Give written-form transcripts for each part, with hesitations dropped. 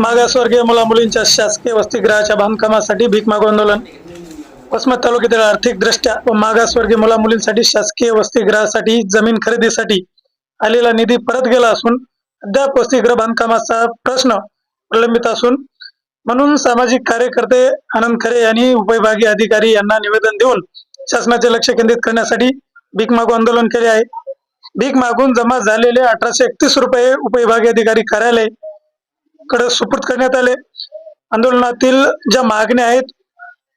मागासवर्गीय मुला-मुलींच्या शासकीय वसतिगृहाच्या बांधकामासाठी भीक मागू आंदोलन. वसमत तालुक्यातील आर्थिकदृष्ट्या व मागासवर्गीय मुला-मुलींसाठी शासकीय वसतिगृहासाठी जमीन खरेदीसाठी आलेला निधी परत गेला असून अद्याप वसतिगृह बांधकामाचा प्रश्न प्रलंबित असून म्हणून सामाजिक कार्यकर्ते आनंद खरे यांनी उपविभागीय अधिकारी यांना निवेदन देऊन शासनाचे लक्ष केंद्रित करण्यासाठी भीक मागू आंदोलन केले आहे. भीक मागून जमा झालेले 1831 रुपये उपविभागीय अधिकारी कार्यालय कडे सुपूर्द करण्यात आले. आंदोलनातील ज्या मागण्या आहेत,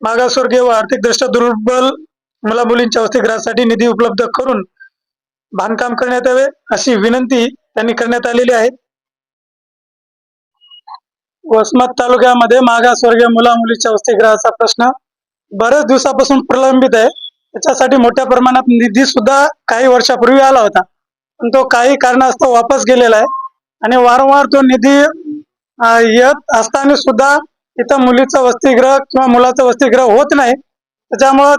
मागासवर्गीय व आर्थिकदृष्ट्या दुर्बल मुला-मुलींच्या वसतिगृहासाठी निधी उपलब्ध करून बांधकाम करण्यात यावे अशी विनंती त्यांनी करण्यात आलेली आहे. वसमत तालुक्यामध्ये मागासवर्गीय मुला-मुलीच्या वसतिगृहाचा प्रश्न बऱ्याच दिवसापासून प्रलंबित आहे. त्याच्यासाठी मोठ्या प्रमाणात निधी सुद्धा काही वर्षापूर्वी आला होता, पण तो काही कारणास्तव वापस गेलेला आहे आणि वारंवार तो निधी येत असताना सुद्धा इथं मुलीचं वसतिगृह किंवा मुलाचं वसतिगृह होत नाही. त्याच्यामुळं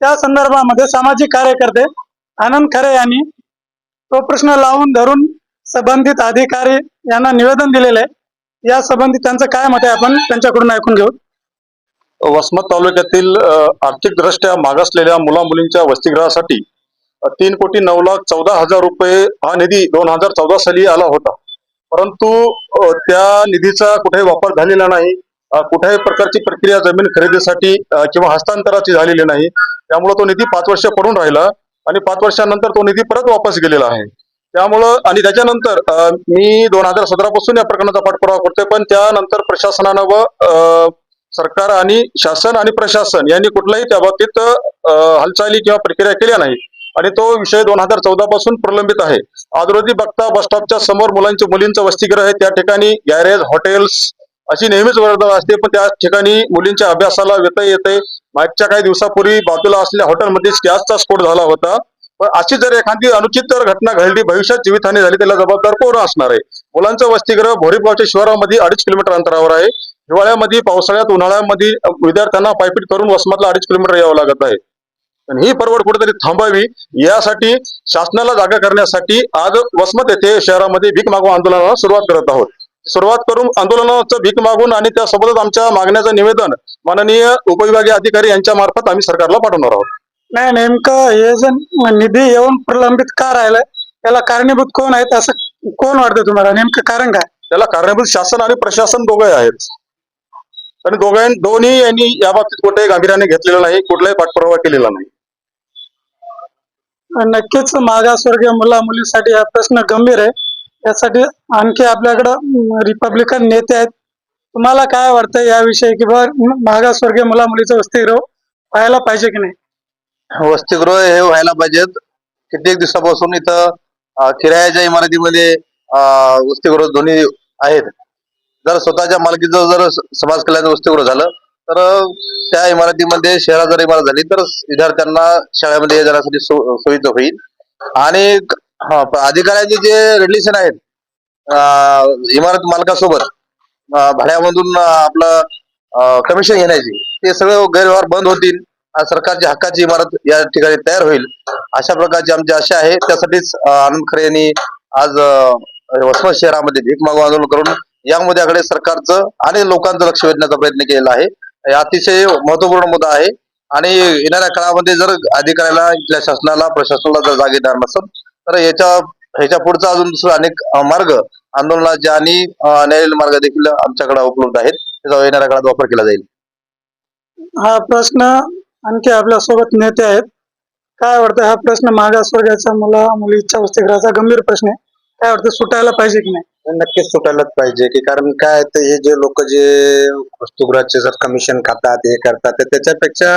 त्या संदर्भामध्ये सामाजिक कार्यकर्ते आनंद खरे यांनी तो प्रश्न लावून धरून संबंधित अधिकारी यांना निवेदन दिलेले आहे. या संबंधित त्यांचं काय मत आहे आपण त्यांच्याकडून ऐकून घेऊ. वसमत तालुक्यातील आर्थिकदृष्ट्या मागासलेल्या मुला-मुलींच्या वसतिगृहासाठी 3,09,14,000 रुपये हा निधी 2014 साली आला होता, परंतु त्या निधीचा कुठेही वापर झालेला नाही. कुठल्याही प्रकारची प्रक्रिया जमीन खरेदीसाठी किंवा हस्तांतराची झालेली नाही. त्यामुळे तो निधी 5 वर्ष पडून राहिला आणि 5 वर्षानंतर तो निधी परत वापस गेलेला आहे. त्यामुळं आणि त्याच्यानंतर मी 2017 पासून या प्रकरणाचा पाठपुरावा करतोय, पण त्यानंतर प्रशासनानं व सरकार आणि शासन आणि प्रशासन यांनी कुठलाही त्या बाबतीत हालचाली किंवा प्रक्रिया केल्या नाही आणि तो विषय 2014 पासून प्रलंबित आहे. आज रोजी बघता बस स्टॉपच्या समोर मुलींचं वसतिगृह आहे. त्या ठिकाणी गॅरेज, हॉटेल्स अशी नेहमीच वर्दळ असते, पण त्या ठिकाणी मुलींच्या अभ्यासाला व्यत्यय येते. मागच्या काही दिवसापूर्वी बाजूला असलेल्या हॉटेलमध्ये गॅसचा स्फोट झाला होता. पण अशी जर एखादी अनुचित जर घटना घडली, भविष्यात जीवितहानी झाली, त्याला जबाबदार कोण असणार आहे? मुलांचं वसतिगृह भोरीगावच्या शिवारामध्ये 2.5 किलोमीटर अंतरावर आहे. हिवाळ्यामध्ये, पावसाळ्यात, उन्हाळ्यामध्ये विद्यार्थ्यांना पायपीट करून वसमतला 2.5 किलोमीटर यावं लागत आहे. ही परवड कुठेतरी थांबावी यासाठी शासनाला जागा करण्यासाठी आज वसमत येथे शहरामध्ये भीक मागू आंदोलनाला सुरुवात करत आहोत. सुरुवात करून आंदोलनाचं भीक मागून आणि त्यासोबतच आमच्या मागण्याचं निवेदन माननीय उपविभागीय अधिकारी यांच्या मार्फत आम्ही सरकारला पाठवणार आहोत. नाही, नेमकं हे जे निधी येऊन प्रलंबित का राहिलाय, याला कारणीभूत कोण आहेत असं कोण वाटतं तुम्हाला? नेमकं कारण काय? त्याला कारणीभूत शासन आणि प्रशासन दोघे आहेत आणि दोन्ही यांनी याबाबतीत कुठेही गांभीर्याने घेतलेलं नाही, कुठलाही पाठपुरावा केलेला नाही. नक्कीच मागासवर्गीय मुला-मुलीसाठी हा प्रश्न गंभीर आहे. यासाठी आणखी आपल्याकडं रिपब्लिकन नेते आहेत. तुम्हाला काय वाटतं याविषयी की मागासवर्गीय मुला-मुलीचं वसतिगृह व्हायला पाहिजे की नाही? वसतिगृह हे व्हायला पाहिजेत. कित्येक दिवसापासून इथं किरायाच्या इमारतीमध्ये वसतिगृह दोन्ही आहेत. जर स्वतःच्या मालकीचं जर समाज कल्याण वसतिगृह झालं तर त्या इमारतीमध्ये शहरात जर इमारत झाली तर विद्यार्थ्यांना शाळेमध्ये जाण्यासाठी सोयीचं होईल. आणि अधिकाऱ्यांचे जे रिलेशन आहेत इमारत मालकासोबत भाड्यामधून आपलं कमिशन घेण्याची, ते सगळे गैरव्यवहार बंद होतील. सरकारची हक्काची इमारत या ठिकाणी तयार होईल, अशा प्रकारची आमची आशा आहे. त्यासाठीच आनंद खरे यांनी आज वसमत शहरामध्ये भीक मागू आंदोलन करून यामध्ये सरकारचं आणि लोकांचं लक्ष वेधण्याचा प्रयत्न केलेला आहे. अतिशय महत्वपूर्ण मुद्दा आहे आणि येणाऱ्या काळामध्ये जर अधिकाऱ्याला, इथल्या शासनाला, प्रशासनाला जर जागे देणार नसेल तर ह्याच्या पुढचा अजून दुसरा अनेक मार्ग आंदोलनाचे आणि न्यायालयीन मार्ग देखील आमच्याकडे उपलब्ध आहेत. त्याचा येणाऱ्या काळात वापर केला जाईल. हा प्रश्न आणखी आपल्या सोबत नेते आहेत. काय वाटतं, हा प्रश्न मागासवर्गाच्या मुला-मुलीच्या वसतिगृहाचा गंभीर प्रश्न आहे, काय वाटतं सुटायला पाहिजे की नाही? नक्कीच सुटायलाच पाहिजे की, कारण काय तर हे जे लोक जे वसतिगृहाचे जर कमिशन खातात, हे करतात, तर त्याच्यापेक्षा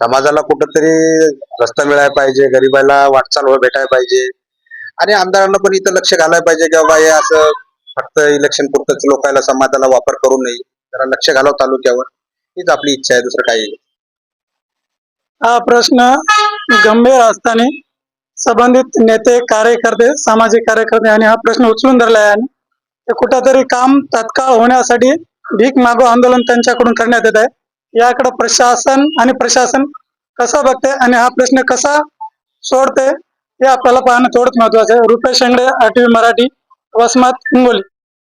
समाजाला कुठंतरी रस्ता मिळायला पाहिजे, गरिबाला वाटचाल भेटायला पाहिजे आणि आमदारांना पण इथं लक्ष घालायला पाहिजे की बाबा हे असं फक्त इलेक्शन पुरतच लोकांना समाजाला वापर करू नये, जरा लक्ष घालावं तालुक्यावर. हीच आपली इच्छा आहे, दुसरं काही. हा प्रश्न गंभीर असताना संबंधित नेते, कार्यकर्ते, सामाजिक कार्यकर्ते यांनी हा प्रश्न उचलून धरला आहे आणि ते कुठंतरी काम तात्काळ होण्यासाठी भीक मागू आंदोलन त्यांच्याकडून करण्यात येत आहे. याकडे प्रशासन कसं बघते आणि हा प्रश्न कसा सोडते हे आपल्याला पाहणं थोडंच महत्वाचं आहे. रुपेश शेंगडे, RTV मराठी, वसमत, हिंगोली.